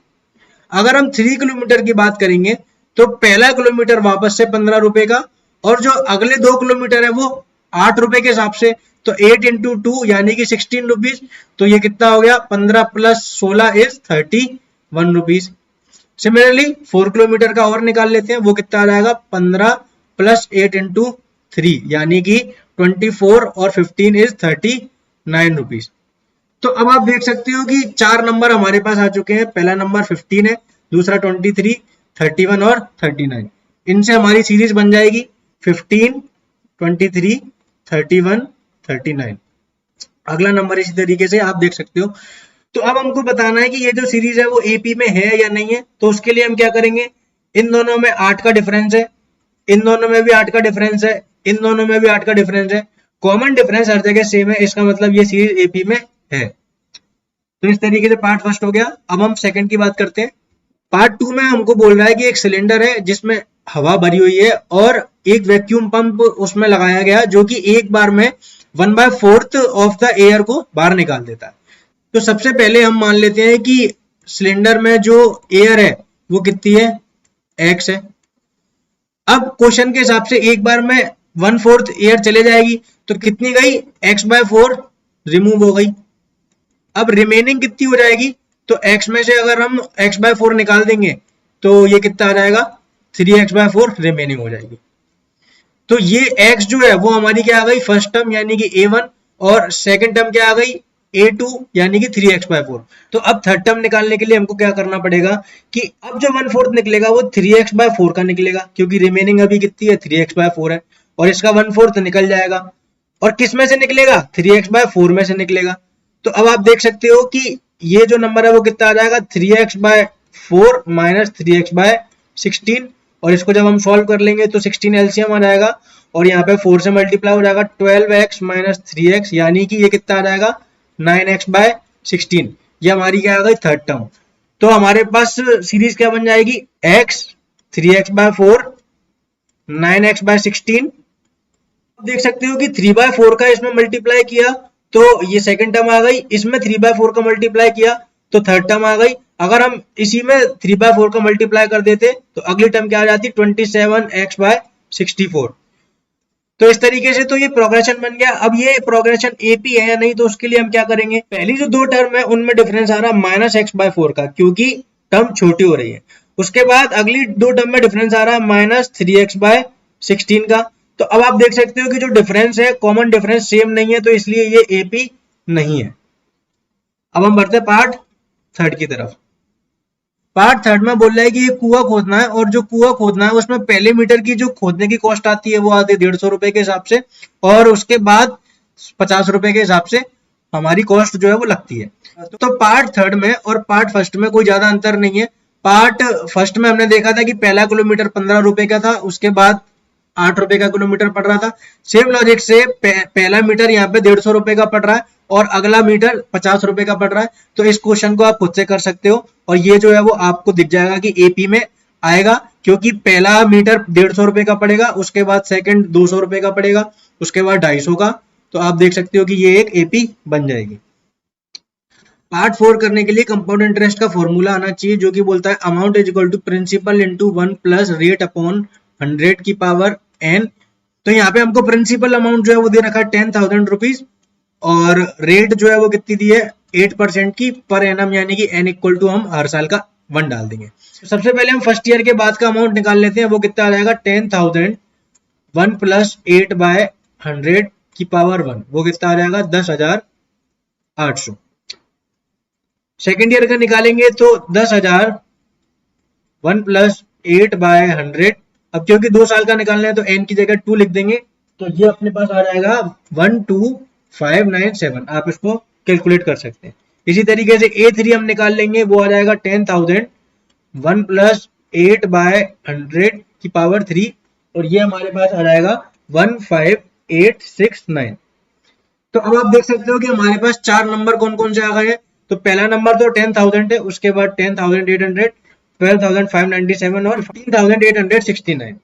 S1: अगर हम 3 किलोमीटर की बात करेंगे तो पहला किलोमीटर वापस से 15 रुपए का, और जो अगले 2 किलोमीटर है वो 8 रुपए के हिसाब से, तो 8 इंटू 2 यानी कि 16 रुपीज, तो ये कितना हो गया, 15 + 16 इज 31 रुपीज। सिमिलरली 4 किलोमीटर का और निकाल लेते हैं, वो कितना आ जाएगा, 15 + 8 इंटू 3 यानी कि 24 और 15 इज 39 रुपीज। तो अब आप देख सकते हो कि 4 नंबर हमारे पास आ चुके हैं। पहला नंबर 15 है, दूसरा 23, 31 और 39। इनसे हमारी सीरीज बन जाएगी 15, 23, 31, 39। अगला नंबर इसी तरीके से आप देख सकते हो। तो अब हमको बताना है कि ये जो सीरीज है वो एपी में है या नहीं है। तो उसके लिए हम क्या करेंगे, इन दोनों में 8 का डिफरेंस है, इन दोनों में भी 8 का डिफरेंस है, इन दोनों में भी 8 का डिफरेंस है, कॉमन डिफरेंस हर जगह सेम है, इसका मतलब ये सीरीज एपी में है। तो इस तरीके से पार्ट फर्स्ट हो गया। अब हम सेकंड की बात करते हैं। पार्ट 2 में हमको बोल रहा है कि एक सिलेंडर है जिसमें हवा भरी हुई है और एक वैक्यूम पंप उसमें लगाया गया जो कि एक बार में 1/4 ऑफ द एयर को बाहर निकाल देता है। तो सबसे पहले हम मान लेते हैं कि सिलेंडर में जो एयर है वो कितनी है, x है। अब क्वेश्चन के हिसाब से एक बार में 1/4 एयर चले जाएगी, तो कितनी गई, x/4 रिमूव हो गई। अब रिमेनिंग कितनी हो जाएगी, तो x में से अगर हम x/4 निकाल देंगे तो ये कितना आ जाएगा, 3x/4 रिमेनिंग हो जाएगी। तो ये x जो है वो हमारी क्या आ गई, फर्स्ट टर्म यानी कि a1, और सेकंड टर्म क्या आ गई, a2 यानी कि 3x/4। तो अब थर्ड टर्म निकालने के लिए हमको क्या करना पड़ेगा कि अब जो 1/4 निकलेगा वो 3x/4 का निकलेगा, क्योंकि रिमेनिंग अभी कितनी है, 3x/4 है, और इसका 1/4 निकल जाएगा। और किस में से निकलेगा, 3x/4 में से निकलेगा। तो अब आप देख सकते हो कि ये जो नंबर है वो कितना आ जाएगा, 3x/4 - 3x/16, और इसको जब हम सॉल्व कर लेंगे तो 16 एलसीएम आ जाएगा और यहाँ पे 4 से मल्टीप्लाई हो जाएगा, 12x - 3x यानी कि ये कितना आ जाएगा, 9x/16। ये हमारी क्या आ गई, थर्ड टर्म। तो हमारे पास सीरीज क्या बन जाएगी, x 3x/4 9x/16। देख सकते हो कि 3/4 का इसमें मल्टीप्लाई किया तो ये सेकंड टर्म आ गई, इसमें 3/4 का मल्टीप्लाई किया तो थर्ड टर्म आ गई। अगर हम इसी में 3/4 का मल्टीप्लाई कर देते तो अगली टर्म क्या आ जाती, 27x/64। तो इस तरीके से तो ये प्रोग्रेशन बन गया। अब ये प्रोग्रेशन एपी है या नहीं, तो उसके लिए हम क्या करेंगे, पहली जो 2 टर्म है उनमें डिफरेंस आ रहा है -x/4 का, क्योंकि टर्म छोटी हो रही है। उसके बाद अगली 2 टर्म में डिफरेंस आ रहा है -3x/16 का। तो अब आप देख सकते हो कि जो डिफरेंस है, कॉमन डिफरेंस सेम नहीं है, तो इसलिए ये एपी नहीं है। अब हम बढ़ते हैं पार्ट थर्ड की तरफ। पार्ट थर्ड में बोल रहा है कि ये कुआं खोदना है, और जो कुआं खोदना है उसमें पहले मीटर की जो खोदने की कॉस्ट आती है वो आती है 150 रुपए के हिसाब से, और उसके बाद 50 रुपए के हिसाब से हमारी कॉस्ट जो है वो लगती है। तो पार्ट थर्ड में और पार्ट फर्स्ट में कोई ज्यादा अंतर नहीं है। पार्ट फर्स्ट में हमने देखा था कि पहला किलोमीटर 15 रुपए का था, उसके बाद 8 रुपए का किलोमीटर पड़ रहा था। सेम लॉजिक से पहला मीटर यहाँ पे 150 रुपए का पड़ रहा है और अगला मीटर 50 रुपए का पड़ रहा है। तो इस क्वेश्चन को आप खुद से कर सकते हो और ये जो है वो आपको दिख जाएगा कि एपी में आएगा, क्योंकि पहला मीटर 150 रुपए का पड़ेगा, उसके बाद सेकंड 200 रुपए का पड़ेगा, उसके बाद 250 का। तो आप देख सकते हो कि ये एक एपी बन जाएगी। पार्ट 4 करने के लिए कंपाउंड इंटरेस्ट का फॉर्मूला आना चाहिए, जो कि बोलता है amount is equal to principal into 1 plus rate upon 100 की पावर n। तो यहाँ पे हमको प्रिंसिपल अमाउंट जो है वो दे रखा है 10,000 रुपीज और रेट जो है वो कितनी दी है 8% की पर एनम, यानी कि n इक्वल टू हम हर साल का 1 डाल देंगे। सबसे पहले हम फर्स्ट ईयर के बाद का अमाउंट निकाल लेते हैं, वो कितना आ जाएगा 10,000 1 प्लस 8/100 की पावर 1, वो कितना आ जाएगा 10,800। सेकेंड ईयर का निकालेंगे तो 10,000 1 प्लस 8/100। अब क्योंकि 2 साल का निकालना है तो n की जगह 2 लिख देंगे, तो ये अपने पास आ जाएगा 12597। आप इसको कैलकुलेट कर सकते हैं। इसी तरीके से A3 हम निकाल लेंगे, वो आ जाएगा 10,000 1 प्लस 8/100 की पावर 3 और ये हमारे पास आ जाएगा 15869। तो अब आप देख सकते हो कि हमारे पास 4 नंबर कौन कौन से आ गए हैं। तो पहला नंबर तो 10,000 है, उसके बाद 10,800, 12,597 और 15,869।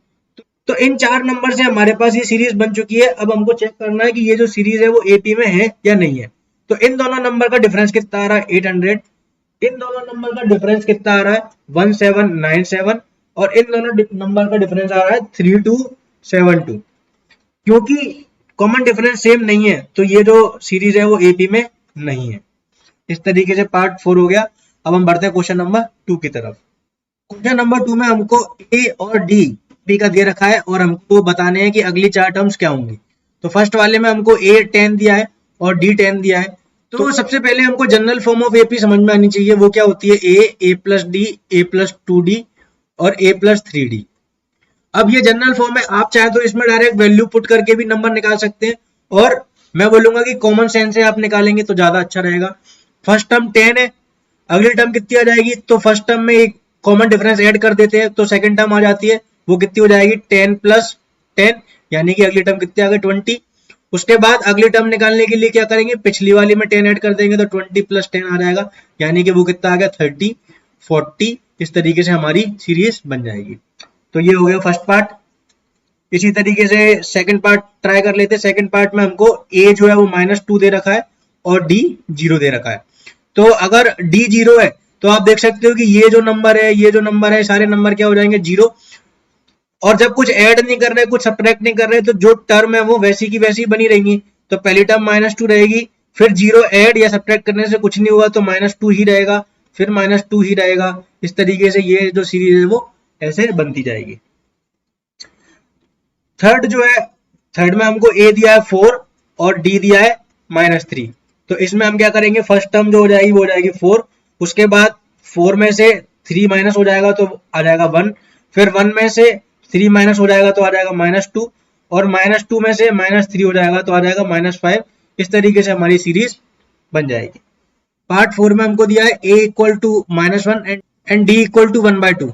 S1: तो इन 4 नंबर से हमारे पास ये सीरीज बन चुकी है। अब हमको चेक करना है कि ये जो सीरीज है वो एपी में है या नहीं है। तो इन दोनों नंबर का डिफरेंस कितना आ रहा है 800, इन दोनों नंबर का डिफरेंस कितना आ रहा है 1797 और इन दोनों नंबर का डिफरेंस आ रहा है 3272। क्योंकि कॉमन डिफरेंस सेम नहीं है तो ये जो सीरीज है वो एपी में नहीं है। इस तरीके से पार्ट 4 हो गया। अब हम बढ़ते हैं क्वेश्चन नंबर 2 की तरफ। क्वेश्चन नंबर 2 में हमको ए और डी पी का दे रखा है और हमको बताने हैं कि अगली 4 टर्म्स क्या होंगी। तो फर्स्ट वाले में हमको ए 10 दिया है और डी 10 दिया है। तो सबसे पहले हमको जनरल फॉर्म ऑफ एपी समझ में आनी चाहिए। वो क्या होती है ए प्लस डी, ए प्लस 2d और ए प्लस 3d। अब ये जनरल फॉर्म है, आप चाहे तो इसमें डायरेक्ट वैल्यू पुट करके भी नंबर निकाल सकते हैं और मैं बोलूंगा कि कॉमन सेंस से आप निकालेंगे तो ज्यादा अच्छा रहेगा। फर्स्ट टर्म 10 है, अगली टर्म कितनी आ जाएगी, तो फर्स्ट टर्म में एक कॉमन डिफरेंस ऐड कर देते हैं तो सेकंड टर्म आ जाती है, वो कितनी हो जाएगी 10 प्लस 10, यानी कि अगली टर्म कितनी आ गई 20। उसके बाद अगली टर्म निकालने के लिए क्या करेंगे, पिछली वाली में 10 ऐड कर देंगे तो 20 प्लस 10 आ जाएगा, यानी कि वो कितना आ गया 30 40। इस तरीके से हमारी सीरीज बन जाएगी। तो ये हो गया फर्स्ट पार्ट। इसी तरीके से सेकंड पार्ट ट्राई कर लेते हैं। सेकंड पार्ट में हमको a जो है वो -2 दे रखा है और d 0 दे रखा है। तो अगर d 0 है तो आप देख सकते हो कि ये जो नंबर है, ये जो नंबर है, सारे नंबर क्या हो जाएंगे 0। और जब कुछ ऐड नहीं कर रहे, कुछ सब्ट्रैक्ट नहीं कर रहे, तो जो टर्म है वो वैसी की वैसी बनी रहेंगी। तो पहली टर्म -2 रहेगी, फिर 0 ऐड या सब्ट्रैक्ट करने से कुछ नहीं हुआ तो -2 ही रहेगा, फिर -2 ही रहेगा। इस तरीके से ये जो सीरीज है वो ऐसे बनती जाएगी। थर्ड जो है, थर्ड में हमको a दिया है 4 और d दिया है -3। तो इसमें हम क्या करेंगे, फर्स्ट टर्म जो हो जाएगी वो हो जाएगी 4, उसके बाद 4 में से 3 माइनस हो जाएगा तो आ जाएगा 1, फिर 1 में से 3 माइनस हो जाएगा तो आ जाएगा -2 और -2 में से -3 हो जाएगा तो आ जाएगा -5। इस तरीके से हमारी सीरीज बन जाएगी। पार्ट 4 में हमको दिया है a equal to -1 and d equal to 1/2।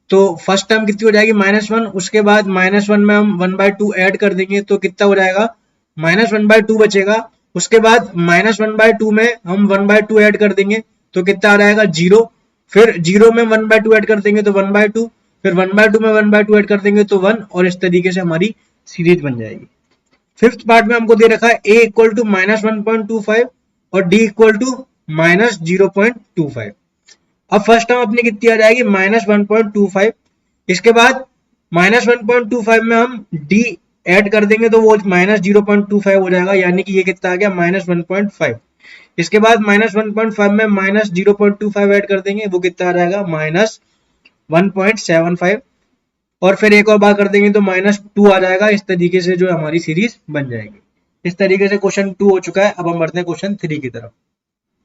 S1: तो फर्स्ट टर्म कितनी हो जाएगी -1, उसके बाद -1 में हम 1/2 ऐड कर देंगे तो कितना हो जाएगा -1/2 बचेगा। उसके बाद -1/2 में हम 1/2 ऐड कर देंगे तो कितना आ जाएगा 0, फिर 0 में 1/2 ऐड कर देंगे तो 1/2, फिर 1/2 में 1/2 ऐड कर देंगे तो 1 और इस तरीके से हमारी सीरीज बन जाएगी। फिफ्थ पार्ट में हमको दे रखा है a इक्वल टू -1.25 और d इक्वल टू -0.25। अब फर्स्ट टर्म अपनी कितनी आ जाएगी -1.25, इसके बाद -1.25 में हम d ऐड कर देंगे तो वो -0.25 हो जाएगा, यानी कि ये कितना आ गया -1.5। इसके बाद -1.5 में -0.25 ऐड कर देंगे, वो कितना आ जाएगा -1.75 और फिर एक और बार कर देंगे तो -2 आ जाएगा। इस तरीके से जो हमारी सीरीज बन जाएगी। इस तरीके से क्वेश्चन 2 हो चुका है। अब हम बढ़ते हैं क्वेश्चन 3 की तरफ।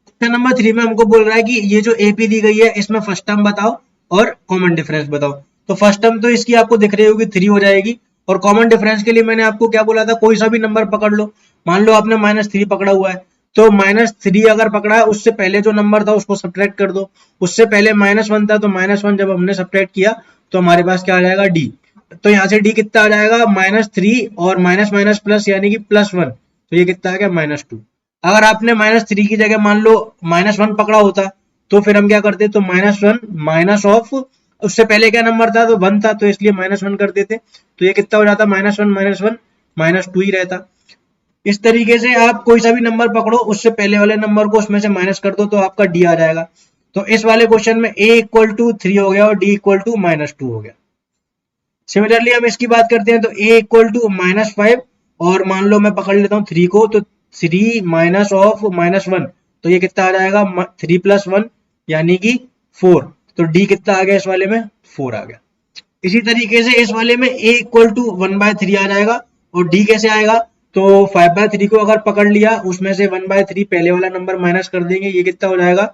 S1: क्वेश्चन नंबर 3 में हमको बोल रहा है कि ये जो एपी दी गई है इसमें फर्स्ट टर्म बताओ और कॉमन डिफरेंस बताओ। तो फर्स्ट टर्म तो इसकी आपको दिख रही होगी 3 हो जाएगी और कॉमन डिफरेंस के लिए मैंने आपको क्या बोला था, कोई सा भी नंबर पकड़ लो। मान लो आपने -3 पकड़ा हुआ है तो -3 अगर पकड़ा है उससे पहले जो नंबर था उसको सब्ट्रैक्ट कर दो। उससे पहले -1 था तो -1 जब हमने सब्ट्रैक्ट किया तो हमारे पास क्या आ जाएगा d। तो यहाँ से डी कितना आ जाएगा -3 और माइनस माइनस प्लस यानी कि +1, तो ये कितना आ गया -2। अगर आपने -3 की जगह मान लो -1 पकड़ा होता तो फिर हम क्या करते, तो -1 माइनस ऑफ, उससे पहले क्या नंबर था, तो 1 था, तो इसलिए -1 कर देते, तो ये कितना हो जाता, -1 -2 ही रहता। इस तरीके से आप कोई सा भी नंबर पकड़ो, उससे पहले वाले नंबर को उसमें से माइनस कर दो तो आपका डी आ जाएगा। तो इस वाले क्वेश्चन में a = 3 हो गया और d = -2 हो गया। सिमिलरली हम इसकी बात करते हैं तो a = -5 और मान लो मैं पकड़ लेता हूँ 3 को, तो 3 माइनस ऑफ -1, तो ये कितना आ जाएगा 3 + 1 यानी कि 4, तो d कितना आ गया इस वाले में 4 आ गया। इसी तरीके से इस वाले में a = 1/3 आ जाएगा और d कैसे आएगा, तो 5/3 को अगर पकड़ लिया उसमें से 1/3 पहले वाला नंबर माइनस कर देंगे, ये कितना हो जाएगा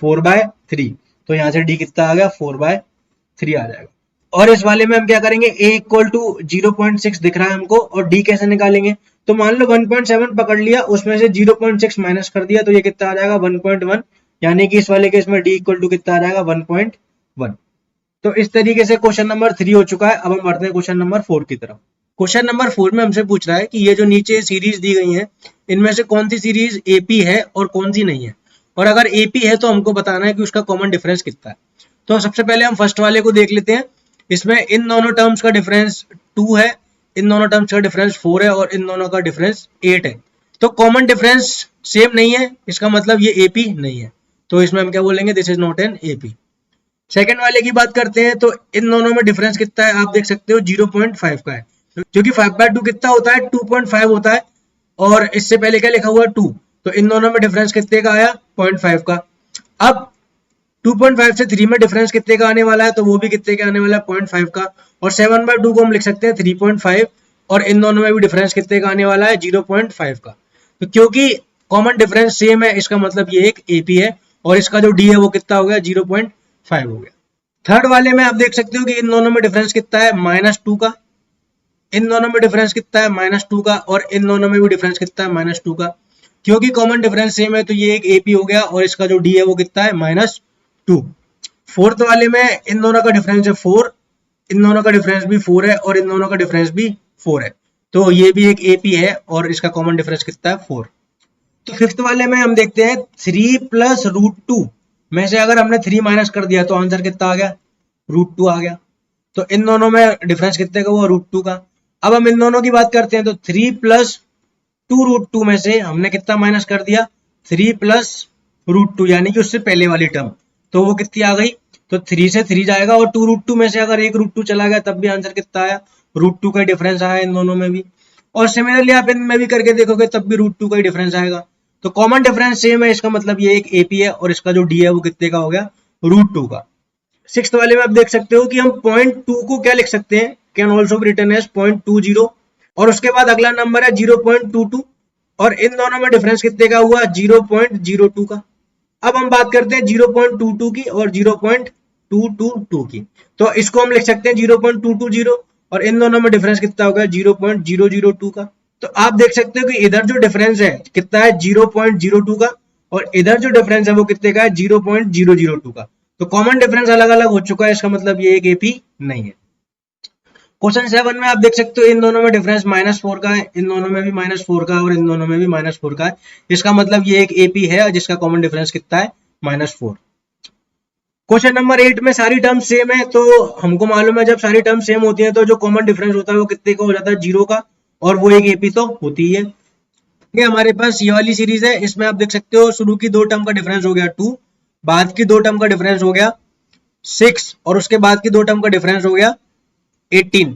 S1: 4/3, तो यहाँ से d कितना आ गया 4/3 आ जाएगा। और इस वाले में हम क्या करेंगे, a = 0.6 दिख रहा है हमको और d कैसे निकालेंगे, तो मान लो 1.7 पकड़ लिया, उसमें से 0.6 माइनस कर दिया, तो ये कितना आ जाएगा 1.1, यानी कि इस वाले केस में d = कितना आ जाएगा 1.1। तो इस तरीके से क्वेश्चन नंबर 3 हो चुका है। अब हम बढ़ते हैं क्वेश्चन नंबर 4 की तरफ। क्वेश्चन नंबर 4 में हमसे पूछ रहा है कि ये जो नीचे सीरीज दी गई है इनमें से कौन सी सीरीज एपी है और कौन सी नहीं है, और अगर एपी है तो हमको बताना है कि उसका कॉमन डिफरेंस कितना है। तो सबसे पहले हम फर्स्ट वाले को देख लेते हैं। इसमें इन दोनों टर्म्स का डिफरेंस 2 है, इन दोनों टर्म्स का डिफरेंस 4 है और इन दोनों का डिफरेंस 8 है। तो कॉमन डिफरेंस सेम नहीं है, इसका मतलब ये एपी नहीं है, तो इसमें हम क्या बोलेंगे, this is not an AP. Second वाले की बात करते हैं तो इन दोनों में डिफरेंस कितना है, आप देख सकते हो 0.5 का है, क्योंकि 5/2 कितना होता है 2.5 होता है और इससे पहले क्या लिखा हुआ है 2, तो इन दोनों में डिफरेंस कितने का आया 0.5 का। अब 2.5 से 3 में डिफरेंस कितने का आने वाला है, तो वो भी कितने का आने वाला है 0.5 का, और 7/2 को हम लिख सकते हैं 3.5 और इन दोनों में भी डिफरेंस कितने का आने वाला है 0.5 का। तो क्योंकि कॉमन डिफरेंस सेम है इसका मतलब ये एक एपी है और इसका जो डी है वो कितना हो गया 0.5 हो गया। थर्ड वाले में आप देख सकते हो कि इन दोनों में डिफरेंस कितना है -2 का, इन दोनों में डिफरेंस कितना है -2 का और इन दोनों में भी डिफरेंस कितना है -2 का। क्योंकि कॉमन डिफरेंस सेम है तो ये एक एपी हो गया और इसका जो डी है वो कितना है -2। फोर्थ वाले में इन दोनों का डिफरेंस है 4, इन दोनों का डिफरेंस भी 4 है और इन दोनों का डिफरेंस भी 4 है, तो ये भी एक एपी है और इसका कॉमन डिफरेंस कितना है 4। तो फिफ्थ वाले में हम देखते हैं 3 + √2 में से अगर हमने 3 माइनस कर दिया तो आंसर कितना आ गया √2 आ गया। तो इन दोनों में डिफरेंस कितने का हुआ √2 का। अब हम इन दोनों की बात करते हैं तो 3 + 2√2 में से हमने कितना माइनस कर दिया 3 + √2 यानी कि उससे पहले वाली टर्म, तो वो कितनी आ गई, तो 3 से 3 जाएगा और 2√2 में से अगर एक √2 चला गया तब भी आंसर कितना आया √2 का डिफरेंस आया इन दोनों में भी। और सिमिलरली आप इनमें भी करके देखोगे तब भी √2 का ही डिफरेंस आएगा। तो कॉमन डिफरेंस सेम है, इसका मतलब ये एक एपी है और इसका जो डी है वो कितने का हो गया √2 का। सिक्स्थ वाले में आप देख सकते हो कि हम 0.2 को क्या लिख सकते हैं, can also be written as 0.20 और उसके बाद अगला नंबर है 0.22 और इन दोनों में डिफरेंस कितने का हुआ 0.02 का। अब हम बात करते हैं 0.22 की और 0.222 की, तो इसको हम लिख सकते हैं 0.220 और इन दोनों में डिफरेंस कितना होगा 0.002 का। तो आप देख सकते हो कि इधर जो डिफरेंस है कितना है 0.02 का और इधर जो डिफरेंस है वो कितने का है 0.002 का। तो कॉमन डिफरेंस अलग अलग हो चुका है, इसका मतलब ये एक एपी नहीं है। क्वेश्चन 7 में आप देख सकते हो इन दोनों में डिफरेंस -4 का है, इन दोनों में भी -4 का है और इन दोनों में भी -4 का है, इसका मतलब ये एक एपी है जिसका कॉमन डिफरेंस कितना है -4। क्वेश्चन नंबर 8 में सारी टर्म्स सेम है, तो हमको मालूम है जब सारी टर्म्स सेम होती हैं तो जो कॉमन डिफरेंस होता है वो कितने का हो जाता है 0 का, और वो एक एपी तो होती ही है। ये हमारे पास ये वाली सीरीज है, इसमें आप देख सकते हो शुरू की 2 टर्म का डिफरेंस हो गया 2, बाद की 2 टर्म का डिफरेंस हो गया 6 और उसके बाद की 2 टर्म का डिफरेंस हो गया 18।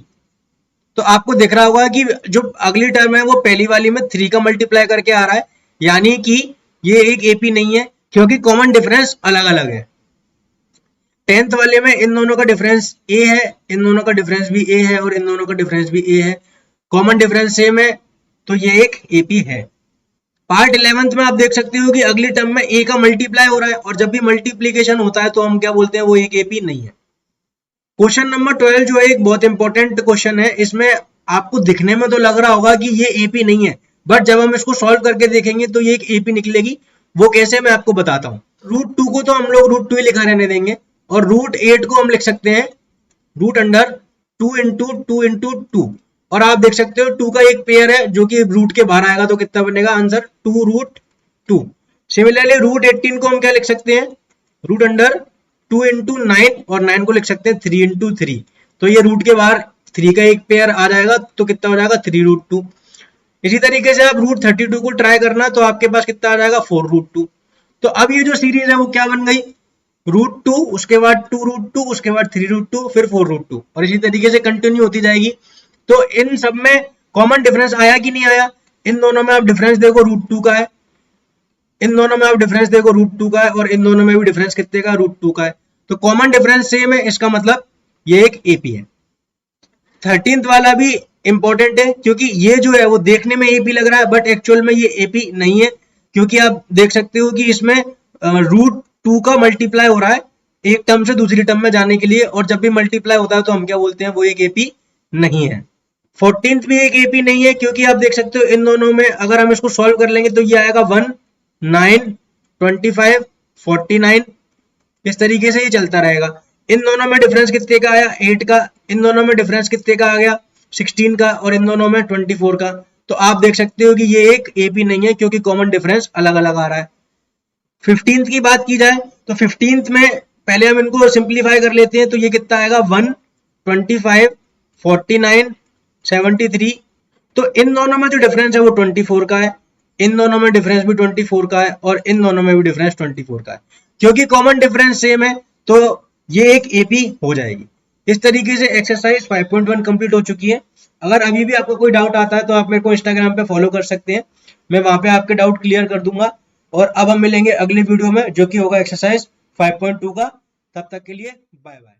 S1: तो आपको दिख रहा होगा कि जो अगली टर्म है वो पहली वाली में 3 का मल्टीप्लाई करके आ रहा है, यानी कि ये एक एपी नहीं है क्योंकि कॉमन डिफरेंस अलग अलग है। 10th वाले में इन दोनों का डिफरेंस a है, इन दोनों का डिफरेंस भी a है और इन दोनों का डिफरेंस भी a है, कॉमन डिफरेंस सेम है तो ये एक एपी है। पार्ट 11th में आप देख सकते हो कि अगली टर्म में a का मल्टीप्लाई हो रहा है और जब भी मल्टीप्लीकेशन होता है तो हम क्या बोलते हैं वो एक एपी नहीं है। क्वेश्चन नंबर 12 जो है एक बहुत इंपॉर्टेंट क्वेश्चन है, इसमें आपको दिखने में तो लग रहा होगा कि ये एपी नहीं है, बट जब हम इसको सॉल्व करके देखेंगे तो ये एक एपी निकलेगी। वो कैसे मैं आपको बताता हूँ। √2 को तो हम लोग √2 ही लिखा रहने देंगे और √8 को हम लिख सकते हैं √8 2 इंटू 2 इंटू 2, और आप देख सकते हो 2 का एक पेयर है जो कि रूट के बाहर आएगा, तो कितना बनेगा आंसर 2 रूट 2। सिमिलरली रूट 18 को हम क्या लिख सकते हैं, रूट अंडर 2 इंटू 9, और 9 को लिख सकते हैं 3 इंटू 3, तो ये रूट के बाहर 3 का एक पेयर आ जाएगा, तो कितना हो जाएगा 3 रूट 2। इसी तरीके से आप रूट 32 को ट्राई करना, तो आपके पास कितना आ जाएगा 4 रूट 2। तो अब ये जो सीरीज है वो क्या बन गई, रूट 2, उसके बाद 2 रूट 2, उसके बाद 3 रूट 2, फिर 4 रूट 2, और इसी तरीके से कंटिन्यू होती जाएगी। तो इन सब में कॉमन डिफरेंस आया कि नहीं आया, इन दोनों में आप डिफरेंस देखो रूट 2 का है, इन दोनों में आप डिफरेंस देखो रूट 2 का है, और इन दोनों में भी डिफरेंस कितने का, रूट 2 का है। तो कॉमन डिफरेंस सेम है, इसका मतलब ये एक एपी है। 13th वाला भी इंपॉर्टेंट है, क्योंकि ये जो है वो देखने में एपी लग रहा है, बट एक्चुअल में ये एपी नहीं है, क्योंकि आप देख सकते हो कि इसमें रूट 2 का मल्टीप्लाई हो रहा है एक टर्म से दूसरी टर्म में जाने के लिए, और जब भी मल्टीप्लाई होता है तो हम क्या बोलते हैं, वो एक एपी नहीं है। 14th भी एक एपी नहीं है, क्योंकि आप देख सकते हो इन दोनों में अगर हम इसको सॉल्व कर लेंगे तो ये आएगा 1 9 25 49, इस तरीके से ये चलता रहेगा। इन दोनों में डिफरेंस कितने का आया, 8 का, इन दोनों में डिफरेंस कितने का आ गया, 16 का, और इन दोनों में 24 का। तो आप देख सकते हो कि ये एक एपी नहीं है, क्योंकि कॉमन डिफरेंस अलग अलग आ रहा है। 15th की बात की जाए तो 15th में पहले हम इनको सिंप्लीफाई कर लेते हैं, तो ये कितना आएगा 1 25 49 73। तो इन दोनों में जो डिफरेंस है वो 24 का है, इन दोनों में डिफरेंस भी 24 का है, और इन दोनों में भी डिफरेंस 24 का है। क्योंकि कॉमन डिफरेंस सेम है तो ये एक एपी हो जाएगी। इस तरीके से एक्सरसाइज 5.1 कंप्लीट हो चुकी है। अगर अभी भी आपको कोई डाउट आता है तो आप मेरे को इंस्टाग्राम पे फॉलो कर सकते हैं, मैं वहां पे आपके डाउट क्लियर कर दूंगा। और अब हम मिलेंगे अगले वीडियो में, जो कि होगा एक्सरसाइज 5.2 का। तब तक के लिए बाय बाय।